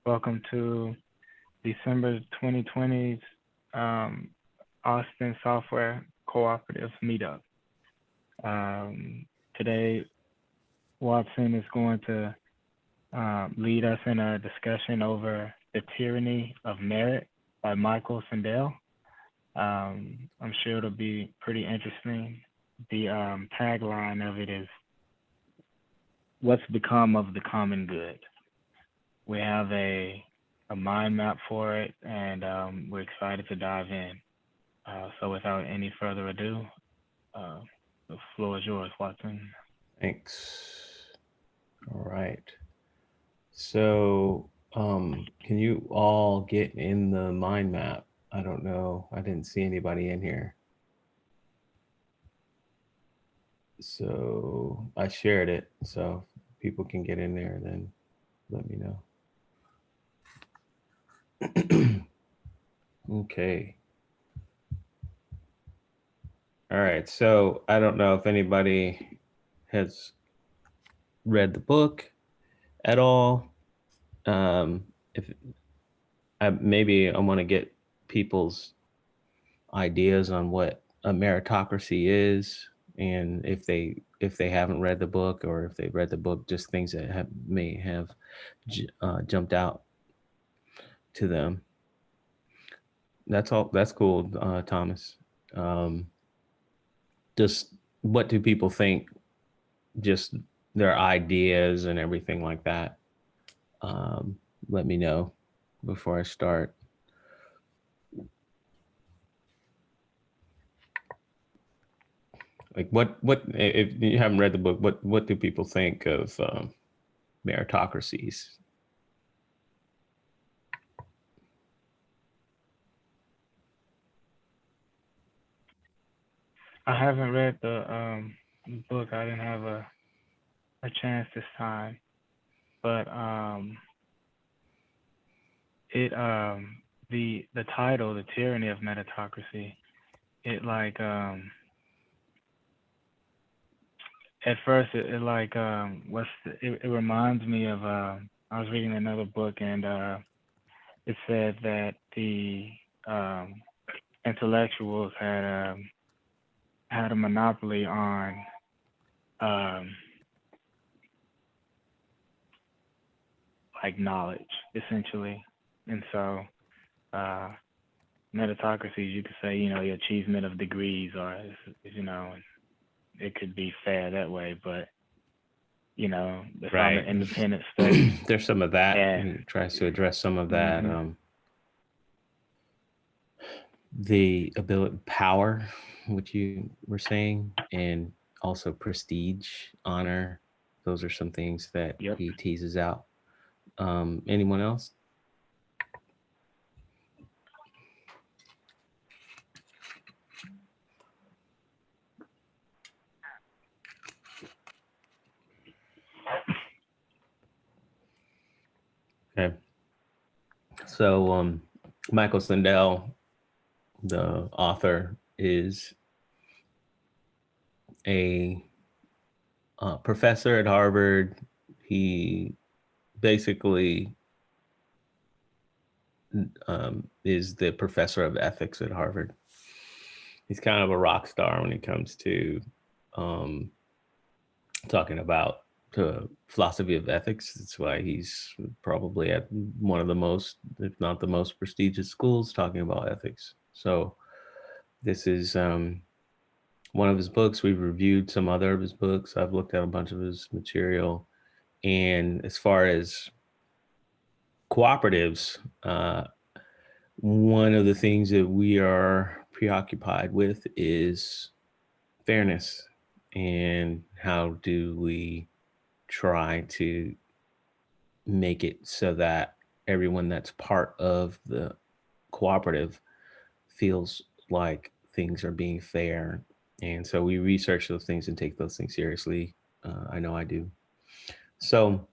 Welcome to December 2020's Austin Software Cooperative Meetup. Today, Watson is going to lead us in a discussion over The Tyranny of Merit by Michael Sandel. I'm sure it'll be pretty interesting. The tagline of it is, "What's become of the common good?" We have a mind map for it, and we're excited to dive in. So without any further ado, the floor is yours, Watson. Thanks. All right. So, can you all get in the mind map? I don't know. I didn't see anybody in here. So I shared it. So if people can get in there, then let me know. Okay. All right. So I don't know if anybody has read the book at all. If maybe I want to get people's ideas on what a meritocracy is, and if they haven't read the book, or if they've read the book, just things that may have jumped out to them. That's all. That's cool, Thomas. Um, just what do people think? Just their ideas and everything like that. Um, Let me know before I start. Like what if you haven't read the book, what do people think of meritocracies? I haven't read the book. I didn't have a chance this time, but it the title, "The Tyranny of Meritocracy," it like at first it like it reminds me of I was reading another book, and it said that the um intellectuals had a monopoly on um like knowledge, essentially. And so uh meritocracy, you could say, the achievement of degrees, or it could be fair that way, but it's on the Right. independent studies. There's some of that. And He tries to address some of that. hmm The ability, power, which you were saying, and also prestige, honor. Those are some things that yep. he teases out. Anyone else? Okay. So, Michael Sandel, the author, is a professor at Harvard. He basically is the professor of ethics at Harvard. He's kind of a rock star when it comes to um, talking about the philosophy of ethics. That's why he's probably at one of the most, if not the most prestigious schools talking about ethics. So this is one of his books. We've reviewed some other of his books. I've looked at a bunch of his material. And as far as cooperatives, one of the things that we are preoccupied with is fairness, and how do we try to make it so that everyone that's part of the cooperative feels like things are being fair. And so we research those things and take those things seriously. I know I do. So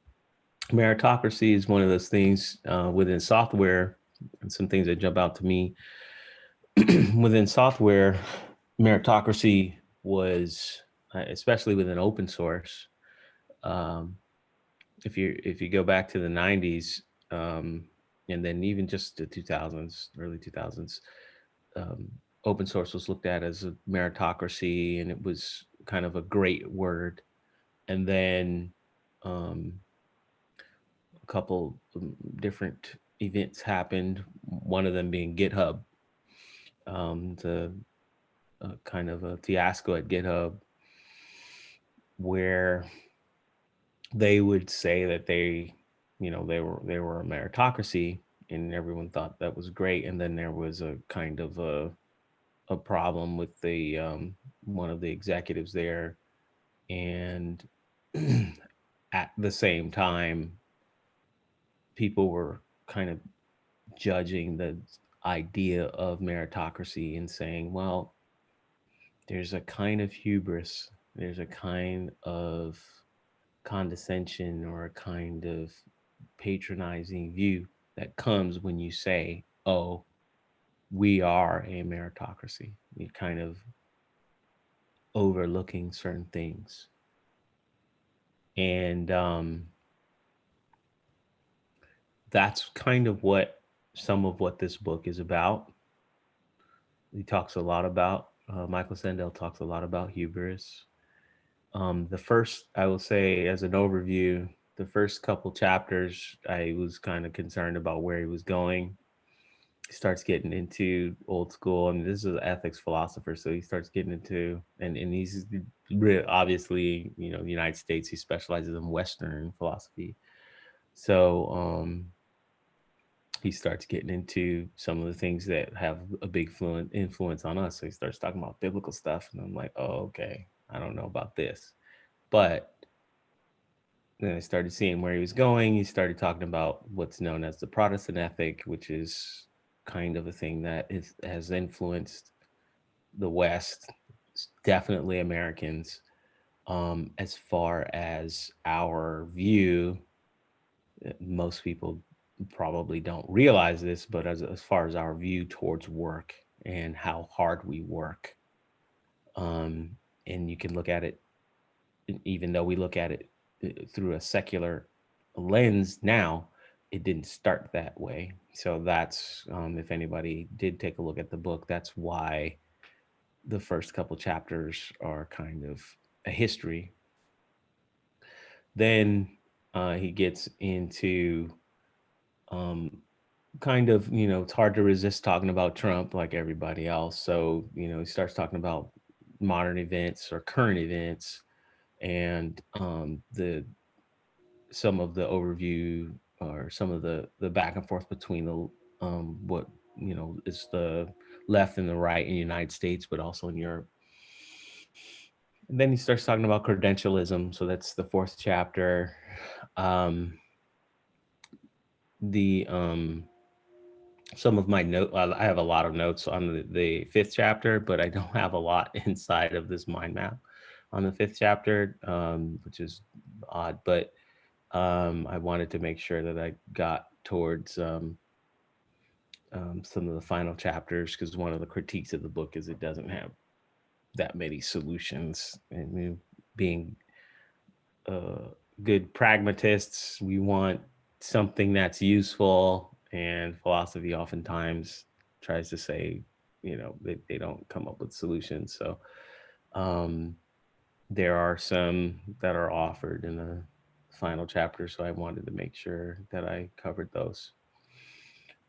meritocracy is one of those things within software, and some things that jump out to me within software. Meritocracy was, especially within open source. Um, if you go back to the 90s, and then even just the 2000s, early 2000s, um, open source was looked at as a meritocracy, and it was kind of a great word. And then um, a couple different events happened. One of them being GitHub, the kind of a fiasco at GitHub, where they would say that they were a meritocracy, and everyone thought that was great. And then there was a kind of a problem with the one of the executives there, and at the same time, people were kind of judging the idea of meritocracy and saying, well, there's a kind of hubris, there's a kind of condescension or a kind of patronizing view that comes when you say, oh, we are a meritocracy. You're kind of overlooking certain things. And that's kind of what some of what this book is about. He talks a lot about, Michael Sandel talks a lot about hubris. The first, I will say, as an overview, the first couple chapters, I was kind of concerned about where he was going. He starts getting into old school. I mean, this is an ethics philosopher, so he starts getting into, and he's really, obviously, the United States, he specializes in Western philosophy. So he starts getting into some of the things that have a big influence on us. So he starts talking about biblical stuff, and I'm like, oh, okay, I don't know about this. But then I started seeing where he was going. He started talking about what's known as the Protestant ethic, which is kind of a thing that has influenced the West, definitely Americans, as far as our view. Most people probably don't realize this, but as far as our view towards work and how hard we work. Um, and you can look at it, even though we look at it through a secular lens now, it didn't start that way. So that's, if anybody did take a look at the book, that's why the first couple chapters are kind of a history. Then he gets into um, kind of, it's hard to resist talking about Trump like everybody else. So, he starts talking about modern events or current events, and the some of the overview, or some of the back and forth between the what is the left and the right in the United States, but also in Europe. And then he starts talking about credentialism. So that's the fourth chapter. Um, the Some of my note, I have a lot of notes on the fifth chapter, but I don't have a lot inside of this mind map on the fifth chapter, which is odd. But I wanted to make sure that I got towards some of the final chapters, because one of the critiques of the book is it doesn't have that many solutions. And being good pragmatists, we want something that's useful, and philosophy oftentimes tries to say, they don't come up with solutions. So um, there are some that are offered in the final chapter, so I wanted to make sure that I covered those.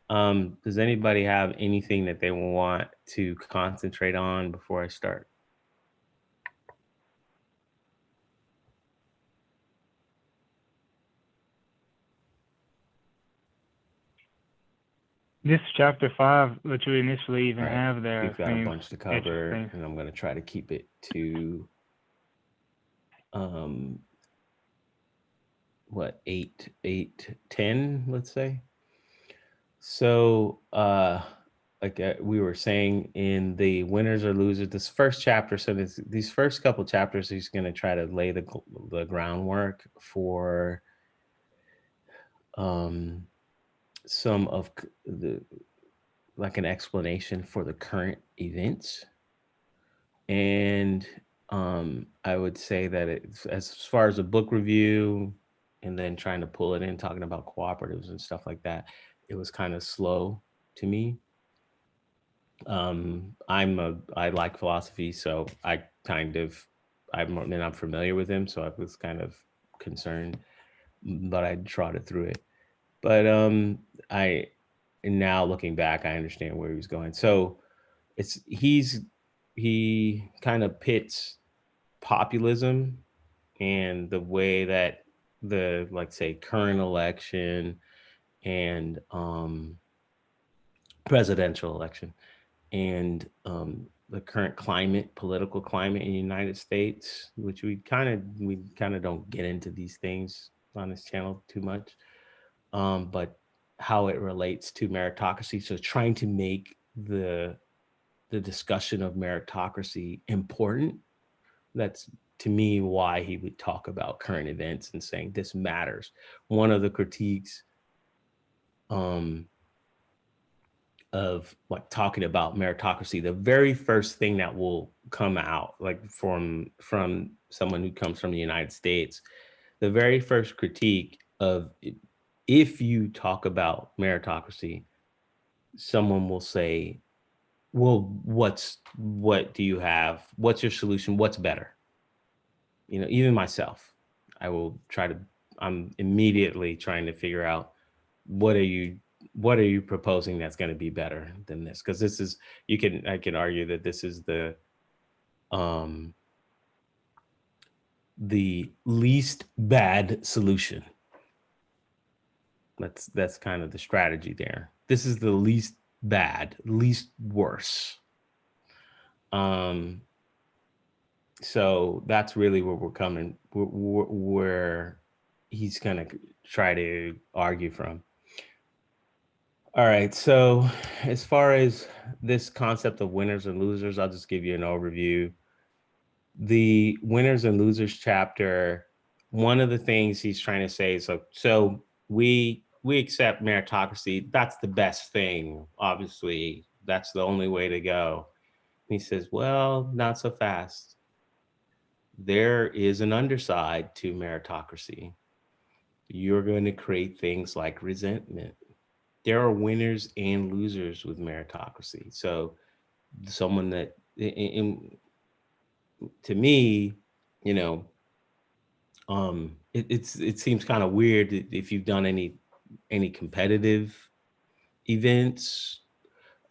Does anybody have anything that they want to concentrate on before I start? This chapter 5, which we initially even All right, have there, we've got a seems bunch to cover, interesting. and I'm going to try to keep it to um, what, 10, let's say. So like we were saying in the winners or losers, this first chapter, so these first couple chapters, he's going to try to lay the groundwork for some of the, like, an explanation for the current events. And I would say that it's, as far as a book review, and then trying to pull it in, talking about cooperatives and stuff like that, it was kind of slow to me. I like philosophy, so I'm familiar with him, so I was kind of concerned, but I trotted through it. But I now looking back, I understand where he was going. So he kind of pits populism and the way that the, like, say, current election and presidential election and the current political climate in the United States, which we kind of don't get into these things on this channel too much, but how it relates to meritocracy. So trying to make the discussion of meritocracy important. That's, to me, why he would talk about current events and saying this matters. One of the critiques um, of, like, talking about meritocracy, the very first thing that will come out, like, from someone who comes from the United States, the very first critique of, if you talk about meritocracy, someone will say, well, what do you have? What's your solution? What's better? Even myself, I will try to, I'm immediately trying to figure out, what are you what are you proposing that's going to be better than this? Because this is, I can argue that this is um the least bad solution. That's kind of the strategy there. This is the least bad, least worse. So that's really where we're coming, where he's gonna try to argue from. All right, so as far as this concept of winners and losers, I'll just give you an overview. The winners and losers chapter, one of the things he's trying to say is, so we accept meritocracy. That's the best thing. Obviously, that's the only way to go. And he says, well, not so fast. There is an underside to meritocracy. You're going to create things like resentment. There are winners and losers with meritocracy. So someone that, to me, you know, it seems kind of weird if you've done any competitive events,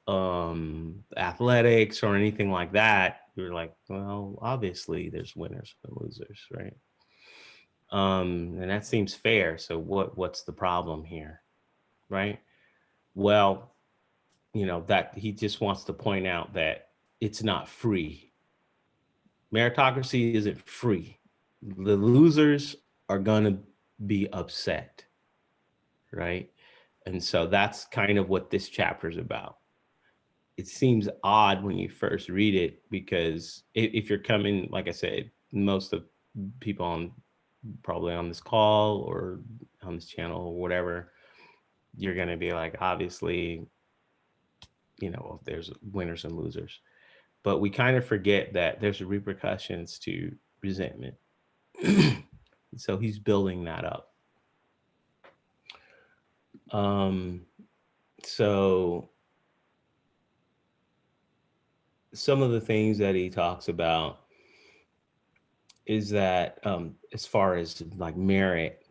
athletics or anything like that. You're like, well, obviously there's winners and losers, right? And that seems fair. So what's the problem here, right? Well, that he just wants to point out that it's not free. Meritocracy isn't free. The losers are gonna be upset, right? And so that's kind of what this chapter is about. It seems odd when you first read it, because if you're coming, like I said, most of people probably on this call or on this channel or whatever, you're going to be like, obviously, there's winners and losers. But we kind of forget that there's repercussions to resentment. So he's building that up. So some of the things that he talks about is that, as far as like merit,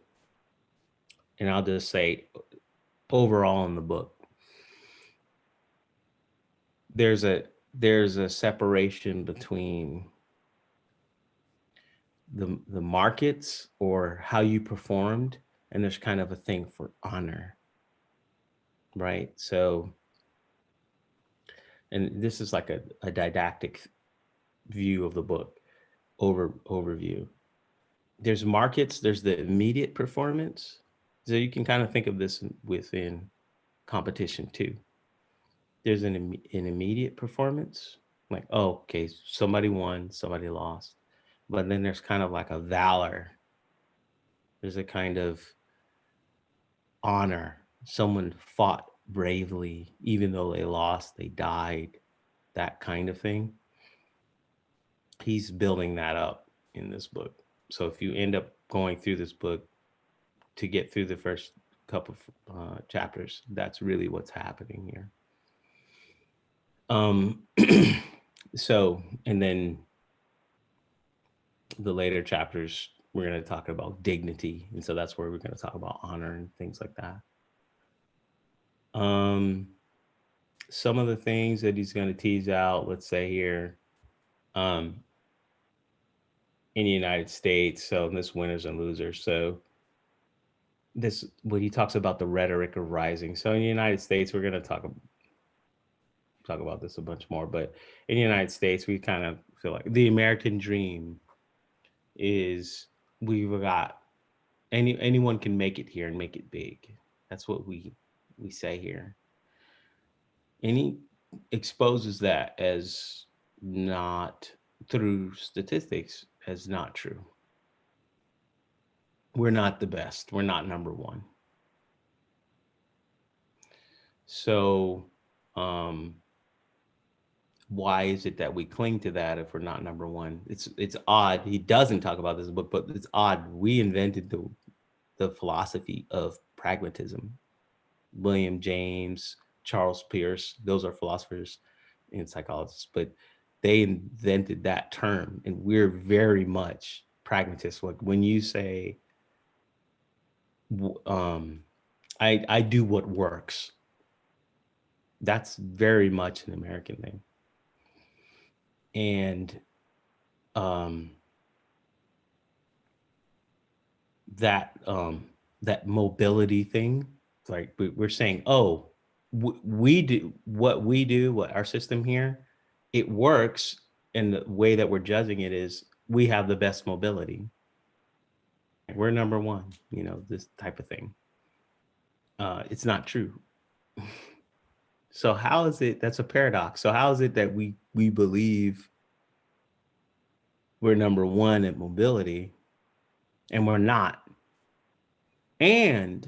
and I'll just say overall in the book, there's a separation between the markets or how you performed, and there's kind of a thing for honor, right? So, and this is like a didactic view of the book, overview. There's markets, there's the immediate performance. So you can kind of think of this within competition too. There's an immediate performance, like, oh, okay, somebody won, somebody lost. But then there's kind of like a valor. There's a kind of honor. Someone fought bravely, even though they lost, they died, that kind of thing. He's building that up in this book. So if you end up going through this book, to get through the first couple of chapters. That's really what's happening here. So, and then the later chapters, we're going to talk about dignity. And so that's where we're going to talk about honor and things like that. Some of the things that he's going to tease out, let's say here, in the United States. So this winners and losers. So this, when he talks about the rhetoric of rising. So in the United States, we're going to talk about this a bunch more, but in the United States, we kind of feel like the American dream is we've got anyone can make it here and make it big. That's what we say here. And he exposes that as not, through statistics, as not true. We're not the best. We're not number one. So, why is it that we cling to that if we're not number one? It's odd. He doesn't talk about this, but it's odd. We invented the philosophy of pragmatism. William James, Charles Peirce, those are philosophers and psychologists, but they invented that term, and we're very much pragmatists. Like when you say, I do what works, that's very much an American thing. And that mobility thing, like we're saying, oh, we do what our system here, it works. And the way that we're judging it is we have the best mobility. We're number one, this type of thing. It's not true. So how is it, that's a paradox. So how is it that we believe we're number one at mobility and we're not? And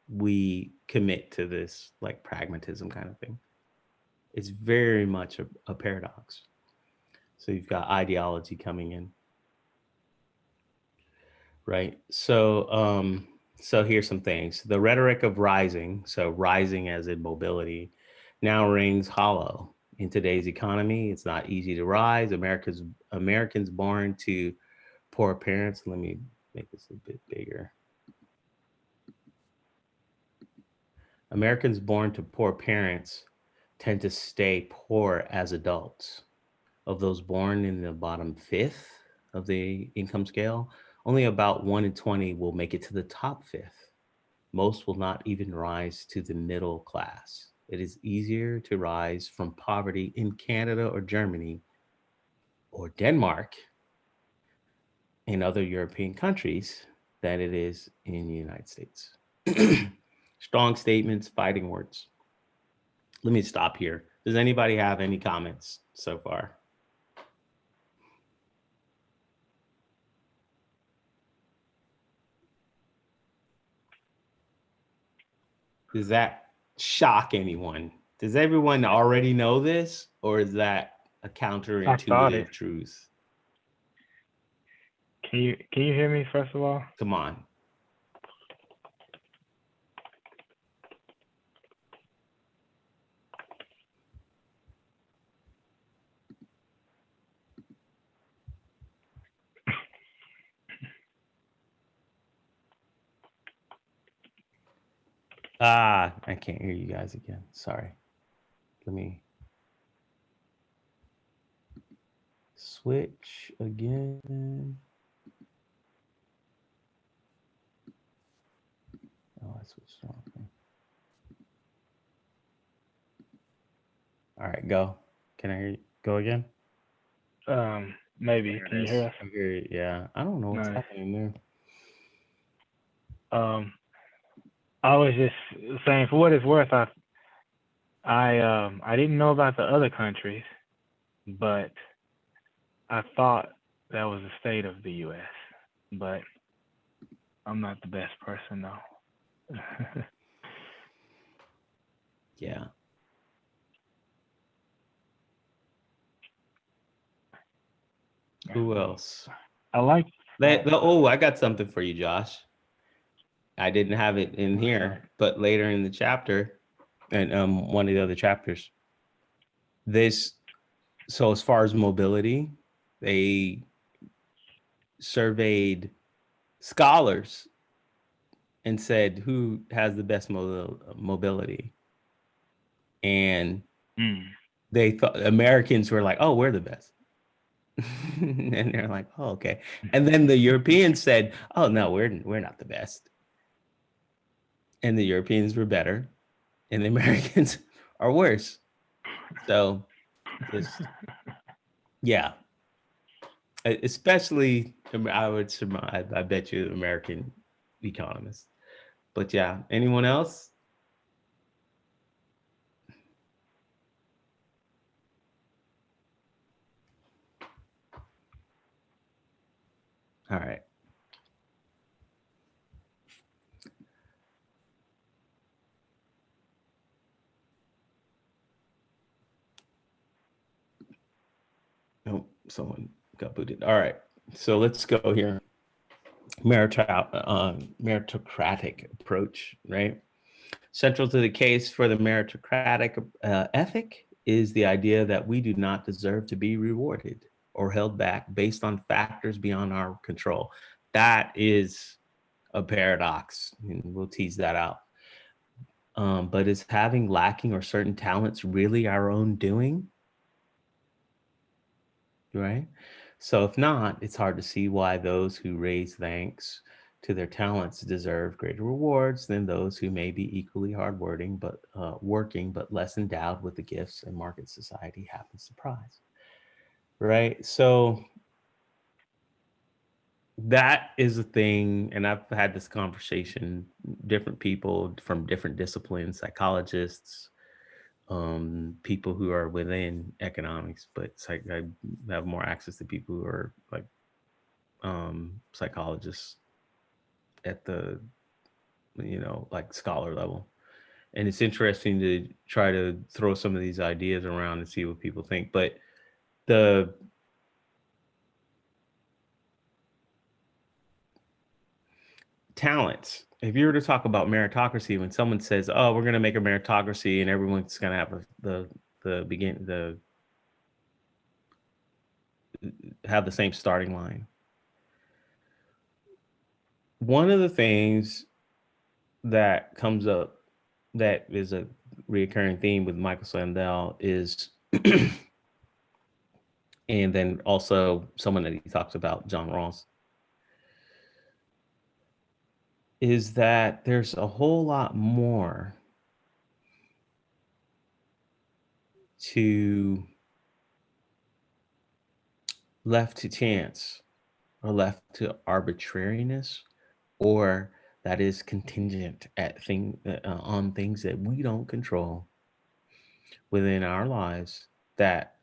we commit to this like pragmatism kind of thing. It's very much a paradox. So you've got ideology coming in, right? So so here's some things. The rhetoric of rising, so rising as in mobility, now rings hollow. In today's economy, it's not easy to rise. Americans born to poor parents. Let me make this a bit bigger. Americans born to poor parents tend to stay poor as adults. Of those born in the bottom fifth of the income scale, only about 1 in 20 will make it to the top fifth. Most will not even rise to the middle class. It is easier to rise from poverty in Canada or Germany or Denmark and other European countries than it is in the United States. Strong statements, fighting words. Let me stop here. Does anybody have any comments so far? Does that shock anyone? Does everyone already know this, or is that a counterintuitive truth? Can you hear me first of all? Come on. I can't hear you guys again. Sorry. Let me switch again. Oh, I switched on. All right, go. Can I hear you? Go again? Maybe. Can you hear us? I hear you. Yeah. I don't know what's happening there. I was just saying, for what it's worth, I didn't know about the other countries, but I thought that was the state of the U.S. But I'm not the best person, though. Yeah. Who else? I like that. Oh, I got something for you, Josh. I didn't have it in here, but later in the chapter, and one of the other chapters, this. So as far as mobility, they surveyed scholars and said who has the best mobility, and they thought Americans were like, "Oh, we're the best," and they're like, "Oh, okay." And then the Europeans said, "Oh no, we're not the best," and the Europeans were better, and the Americans are worse. So, just yeah, especially I would surmise. I bet you American economists. But yeah, anyone else? All right. Oh, someone got booted. All right. So let's go here. Meritocratic approach, right? Central to the case for the meritocratic ethic is the idea that we do not deserve to be rewarded or held back based on factors beyond our control. That is a paradox, and we'll tease that out. But is having lacking or certain talents really our own doing? Right? So if not, it's hard to see why those who raise thanks to their talents deserve greater rewards than those who may be equally hardworking but working but less endowed with the gifts a market society happens to prize. Right? So that is a thing, and I've had this conversation. Different people from different disciplines, psychologists, people who are within economics, but it's like I have more access to people who are like psychologists at the like scholar level, and it's interesting to try to throw some of these ideas around and see what people think. But the talents, if you were to talk about meritocracy, when someone says, oh, we're going to make a meritocracy and everyone's going to have the same starting line, one of the things that comes up that is a reoccurring theme with Michael Sandel is and then also someone that he talks about, John Rawls, is that there's a whole lot more to left to chance or left to arbitrariness, or that is contingent on things that we don't control within our lives that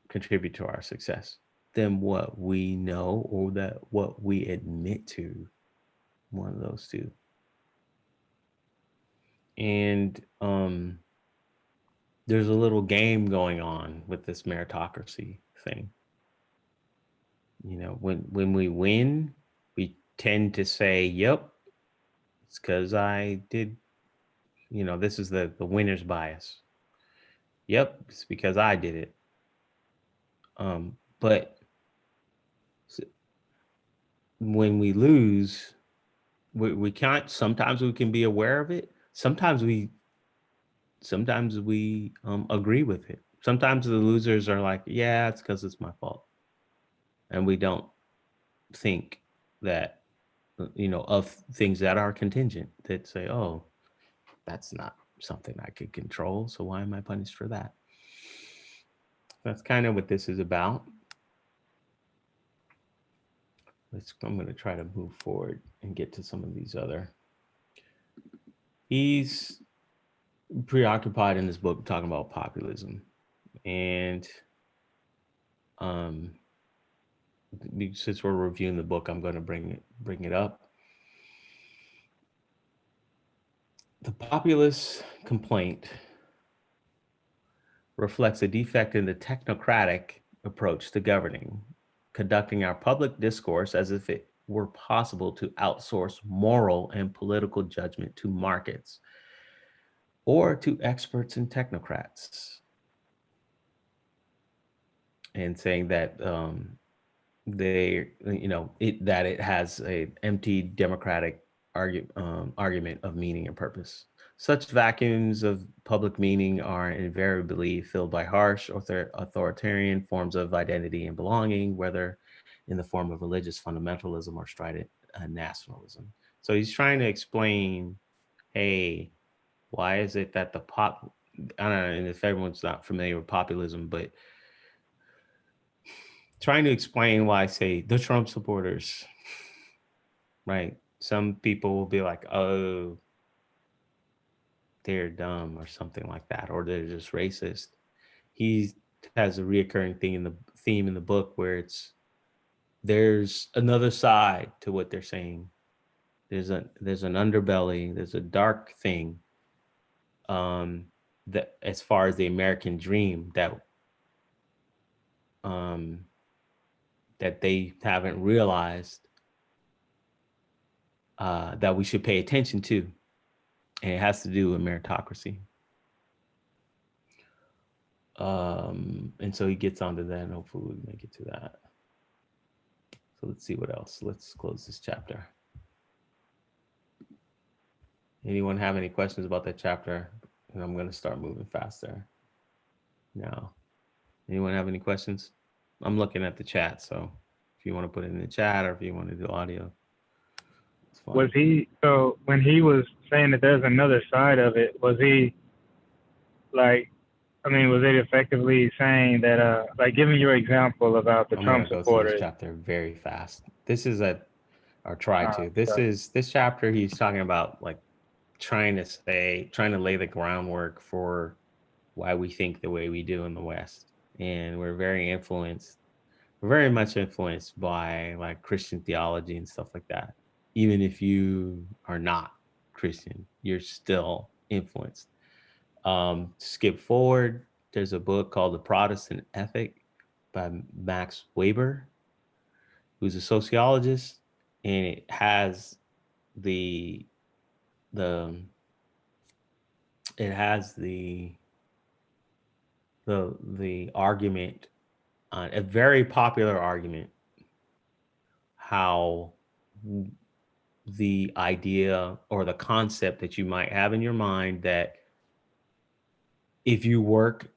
contribute to our success than what we know or that what we admit to, one of those two. And there's a little game going on with this meritocracy thing. When we win, we tend to say, yep, it's because I did, this is the winner's bias. Yep, it's because I did it. But when we lose, we can't, sometimes we can be aware of it. Sometimes we agree with it. Sometimes the losers are like, yeah, it's because it's my fault. And we don't think that, of things that are contingent, that say, oh, that's not something I could control. So why am I punished for that? That's kind of what this is about. I'm going to try to move forward and get to some of these other. He's preoccupied in this book talking about populism. And since we're reviewing the book, I'm going to bring it up. The populist complaint reflects a defect in the technocratic approach to governing, conducting our public discourse as if it were possible to outsource moral and political judgment to markets or to experts and technocrats, and saying that that it has a empty democratic argument of meaning and purpose. Such vacuums of public meaning are invariably filled by harsh authoritarian forms of identity and belonging, whether in the form of religious fundamentalism or strident nationalism. So he's trying to explain, hey, why is it that I don't know, and if everyone's not familiar with populism, but trying to explain why, say, the Trump supporters, right? Some people will be like, oh, they're dumb or something like that, or they're just racist. He has a reoccurring theme in the book where there's another side to what they're saying. There's an underbelly, there's a dark thing, that as far as the American dream that they haven't realized that we should pay attention to, and it has to do with meritocracy. And so he gets onto that, and hopefully we make it to that. So let's see what else. Let's close this chapter. Anyone have any questions about that chapter? And I'm going to start moving faster now. Anyone have any questions? I'm looking at the chat, so if you want to put it in the chat or if you want to do audio, it's fine. So when he was saying that there's another side of it, was he like, was it effectively saying that, like giving your example about the Trump supporters? I'm going to go through this chapter very fast. This is this chapter, he's talking about like trying to lay the groundwork for why we think the way we do in the West. And we're very much influenced by like Christian theology and stuff like that. Even if you are not Christian, you're still influenced. Skip forward, there's a book called The Protestant Ethic by Max Weber, who's a sociologist, and it has the argument, a very popular argument, how the idea or the concept that you might have in your mind that if you work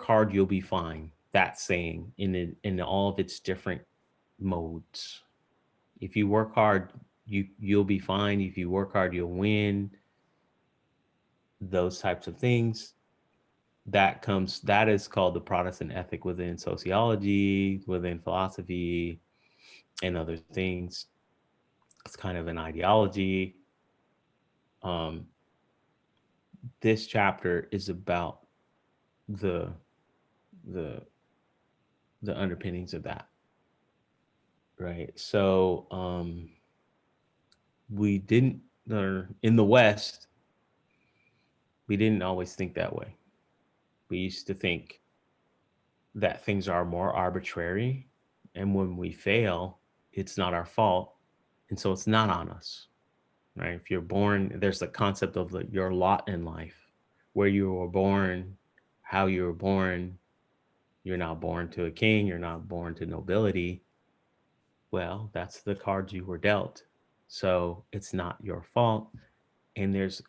hard, you'll be fine. That saying in all of its different modes. If you work hard, you'll be fine. If you work hard, you'll win. Those types of things. That is called the Protestant ethic within sociology, within philosophy, and other things. It's kind of an ideology. This chapter is about the underpinnings of that, right? So we didn't, in the West, we didn't always think that way. We used to think that things are more arbitrary, and when we fail, it's not our fault, and so it's not on us, right? If you're born, there's the concept of your lot in life, where you were born, how you were born. You're not born to a king, you're not born to nobility. Well, that's the cards you were dealt. So it's not your fault. And there's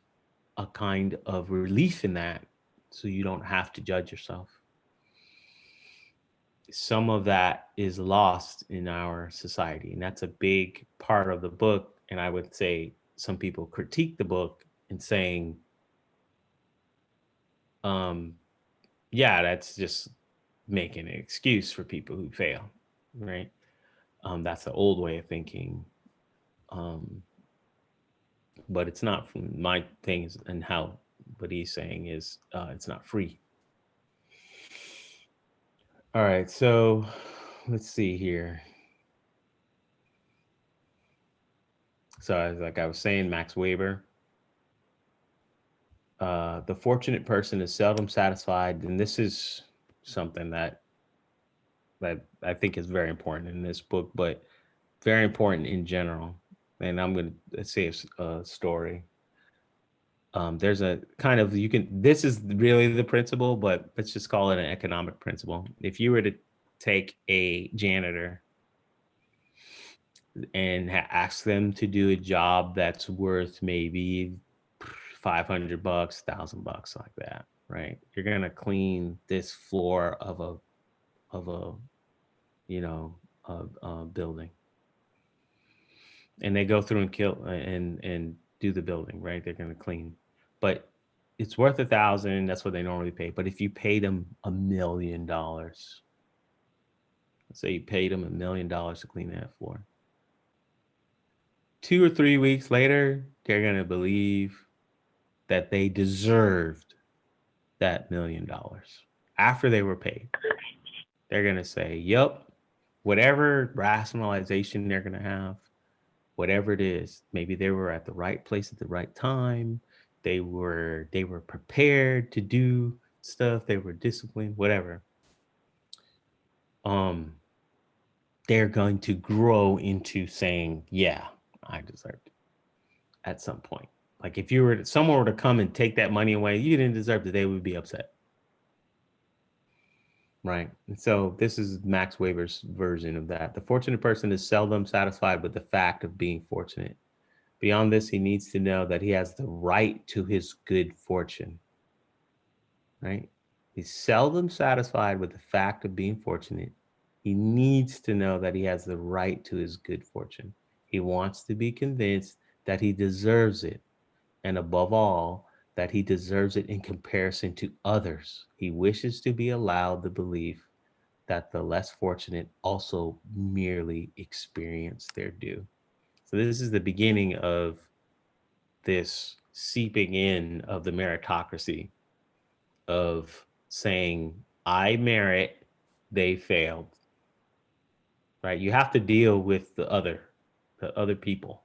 a kind of relief in that, so you don't have to judge yourself. Some of that is lost in our society, and that's a big part of the book. And I would say some people critique the book and saying, yeah, that's just making an excuse for people who fail, right? That's the old way of thinking. But it's not. From my things and how what he's saying is it's not free. All right, so let's see here. So like I was saying, Max Weber, the fortunate person is seldom satisfied, and this is something that I think is very important in this book. But very important in general. And I'm going to say a story. There's a kind of, this is really the principle, but let's just call it an economic principle. If you were to take a janitor and ask them to do a job that's worth maybe $500, $1,000, like that, right? You're gonna clean this floor of a you know a building, and they go through and kill and do the building, right? They're gonna clean, but it's worth 1,000. That's what they normally pay. But if you paid them $1 million, let's say you paid them $1 million to clean that floor, 2 or 3 weeks later, they're gonna believe that they deserved that $1 million after they were paid. They're going to say, yep, whatever rationalization they're going to have, whatever it is, maybe they were at the right place at the right time. They were prepared to do stuff. They were disciplined, whatever. Um, they're going to grow into saying, yeah, I deserved it at some point. Like if someone were to come and take that money away, you didn't deserve it, they would be upset. Right. And so this is Max Weber's version of that. The fortunate person is seldom satisfied with the fact of being fortunate. Beyond this, he needs to know that he has the right to his good fortune. Right. He's seldom satisfied with the fact of being fortunate. He needs to know that he has the right to his good fortune. He wants to be convinced that he deserves it. And above all, that he deserves it in comparison to others. He wishes to be allowed the belief that the less fortunate also merely experience their due. So this is the beginning of this seeping in of the meritocracy of saying, I merit, they failed. Right? You have to deal with the other people,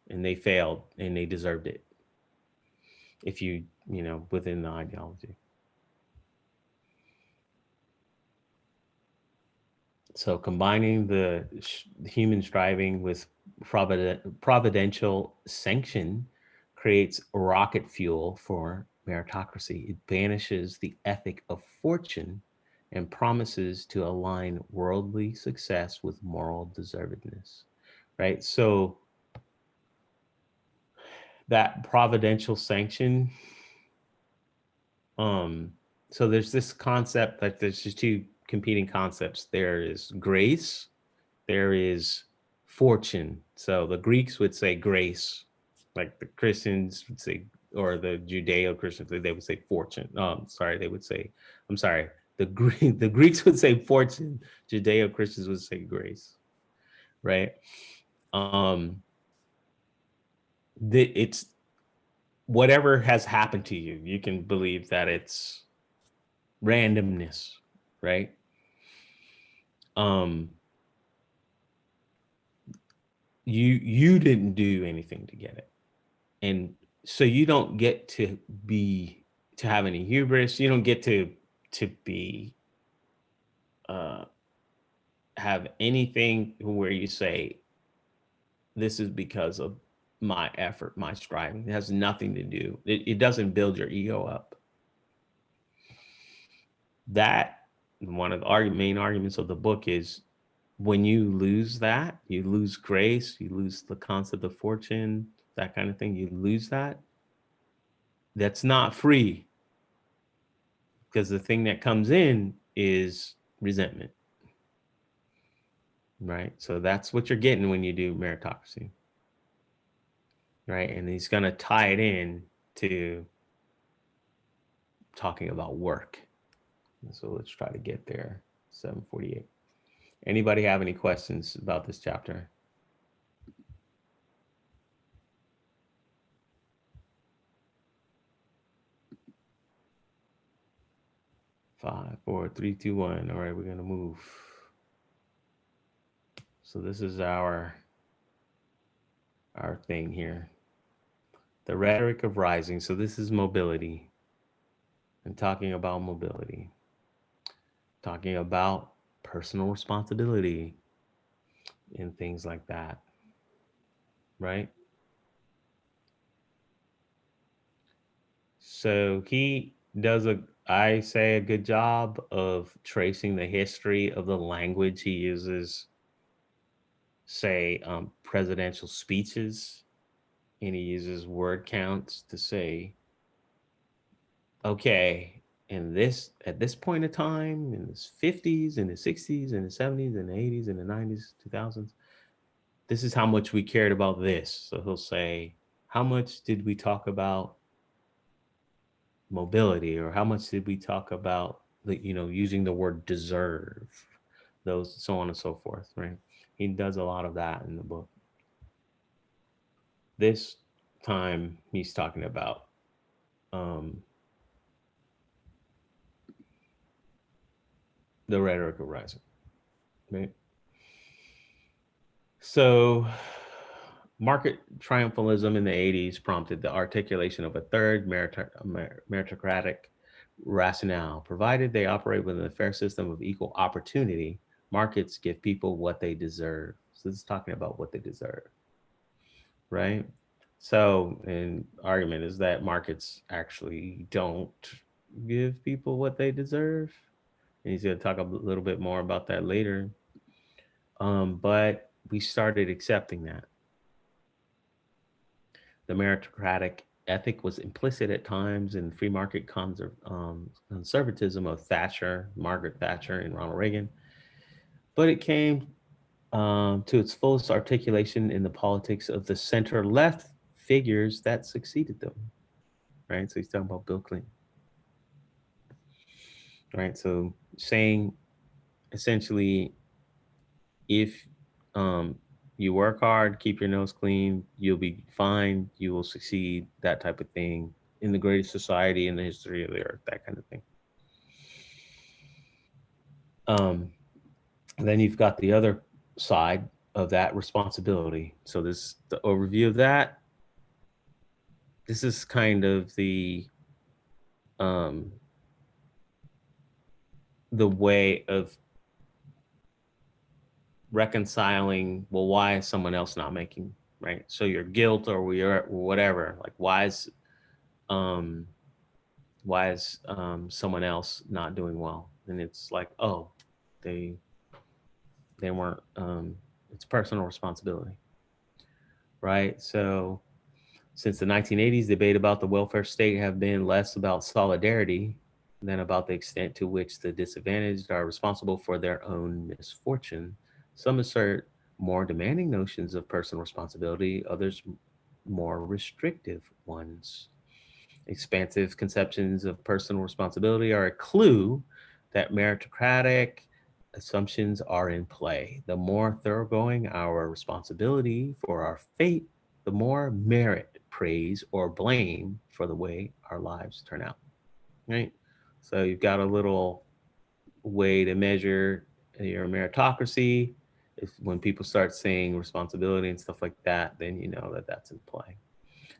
and they failed and they deserved it. If within the ideology. So combining the human striving with providential sanction creates rocket fuel for meritocracy. It banishes the ethic of fortune and promises to align worldly success with moral deservedness. Right? So that providential sanction, um so there's this concept, like there's just two competing concepts. There is grace, there is fortune. So the Greeks would say grace, like the Christians would say, or the Judeo-Christians, they would say fortune. They would say, I'm sorry, the Greeks would say fortune, Judeo-Christians would say grace, right? Um, it's whatever has happened to you, you can believe that it's randomness, right? Um, you didn't do anything to get it, and so you don't get to have any hubris. You don't get to be uh have anything where you say this is because of my effort, my striving. It has nothing to do. It doesn't build your ego up. That one of the main arguments of the book is when you lose that, you lose grace, you lose the concept of fortune, that kind of thing. You lose that. That's not free, because the thing that comes in is resentment, right? So that's what you're getting when you do meritocracy, right? And he's going to tie it in to talking about work. And so let's try to get there. 7:48. Anybody have any questions about this chapter? 5, 4, 3, 2, 1. All right, we're going to move. So this is our thing here. The rhetoric of rising. So this is mobility. And talking about mobility. Talking about personal responsibility. and things like that, right? So he does I say, a good job of tracing the history of the language he uses, say, presidential speeches, and he uses word counts to say, okay, at this point in time, in the 50s, in the 60s, in the 70s, in the 80s, in the 90s, 2000s, this is how much we cared about this. So he'll say, how much did we talk about mobility, or how much did we talk about using the word deserve, those, so on and so forth, right? He does a lot of that in the book. This time he's talking about um, the Rhetoric of Rising, right? So market triumphalism in the 80s prompted the articulation of a third meritocratic rationale. Provided they operate within a fair system of equal opportunity, markets give people what they deserve. So this is talking about what they deserve, right? So an argument is that markets actually don't give people what they deserve. And he's going to talk a little bit more about that later. But we started accepting that. The meritocratic ethic was implicit at times in free market conservatism of Thatcher, Margaret Thatcher, and Ronald Reagan, but it came to its fullest articulation in the politics of the center left figures that succeeded them. Right. So he's talking about Bill Clinton. Right. So saying essentially, if you work hard, keep your nose clean, you'll be fine, you will succeed, that type of thing, in the greatest society in the history of the earth, that kind of thing. Um, then you've got the other side of that responsibility. So this the overview of that. This is kind of um, the way of reconciling. Well, why is someone else not making, right? So your guilt, or whatever. Like um, why is someone else not doing well? And it's like, oh, they they weren't. It's personal responsibility, right? So since the 1980s, debate about the welfare state have been less about solidarity than about the extent to which the disadvantaged are responsible for their own misfortune. Some assert more demanding notions of personal responsibility, others more restrictive ones. Expansive conceptions of personal responsibility are a clue that meritocratic assumptions are in play. The more thoroughgoing our responsibility for our fate, the more merit, praise, or blame for the way our lives turn out. Right? So you've got a little way to measure your meritocracy. If when people start saying responsibility and stuff like that, then you know that that's in play.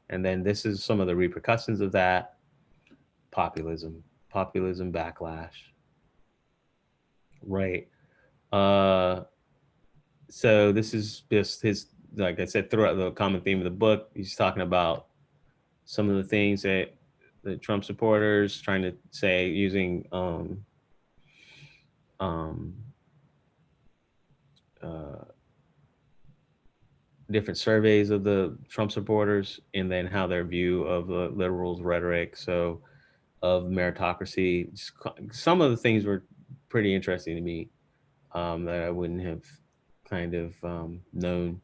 And then this is some of the repercussions of that: populism backlash. Right. Uh, so this is just his, like I said, throughout the common theme of the book, he's talking about some of the things that the Trump supporters trying to say using um, uh, different surveys of the Trump supporters, and then how their view of the liberals' rhetoric. So of meritocracy, some of the things were pretty interesting to me, that I wouldn't have kind of known.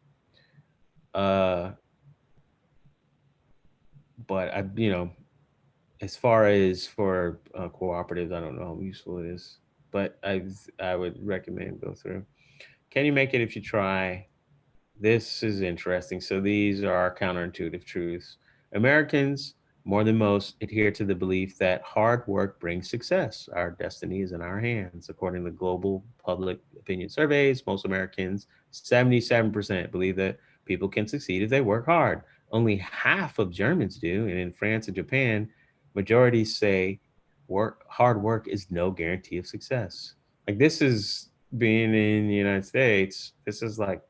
Uh, but as far as for cooperatives, I don't know how useful it is, but I would recommend go through. Can you make it if you try? This is interesting. So these are counterintuitive truths. Americans, more than most, adhere to the belief that hard work brings success. Our destiny is in our hands. According to global public opinion surveys, most Americans, 77%, believe that people can succeed if they work hard. Only half of Germans do. And in France and Japan, majorities say hard work is no guarantee of success. Like, this is being in the United States. This is like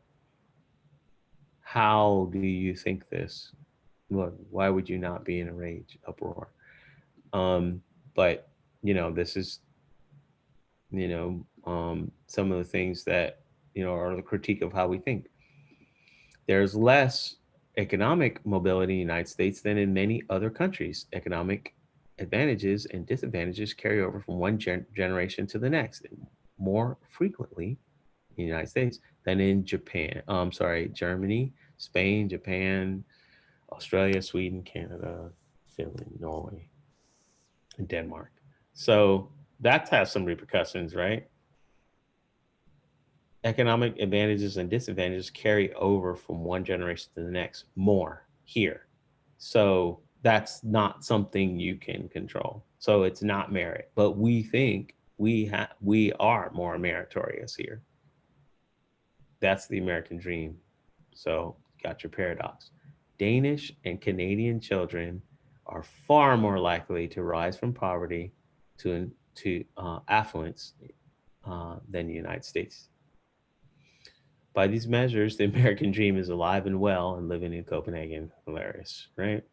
how do you think this? Well, why would you not be in a rage, uproar? But this is some of the things that are the critique of how we think. There's less economic mobility in the United States than in many other countries. Economic advantages and disadvantages carry over from one generation to the next more frequently in the United States than in Japan. Sorry, Germany, Spain, Japan, Australia, Sweden, Canada, Finland, Norway, and Denmark. So that has some repercussions, right? Economic advantages and disadvantages carry over from one generation to the next more here. So that's not something you can control. So it's not merit, but we think we are more meritorious here. That's the American dream. So you got your paradox. Danish and Canadian children are far more likely to rise from poverty to affluence than the United States. By these measures, the American dream is alive and well and living in Copenhagen. Hilarious, right?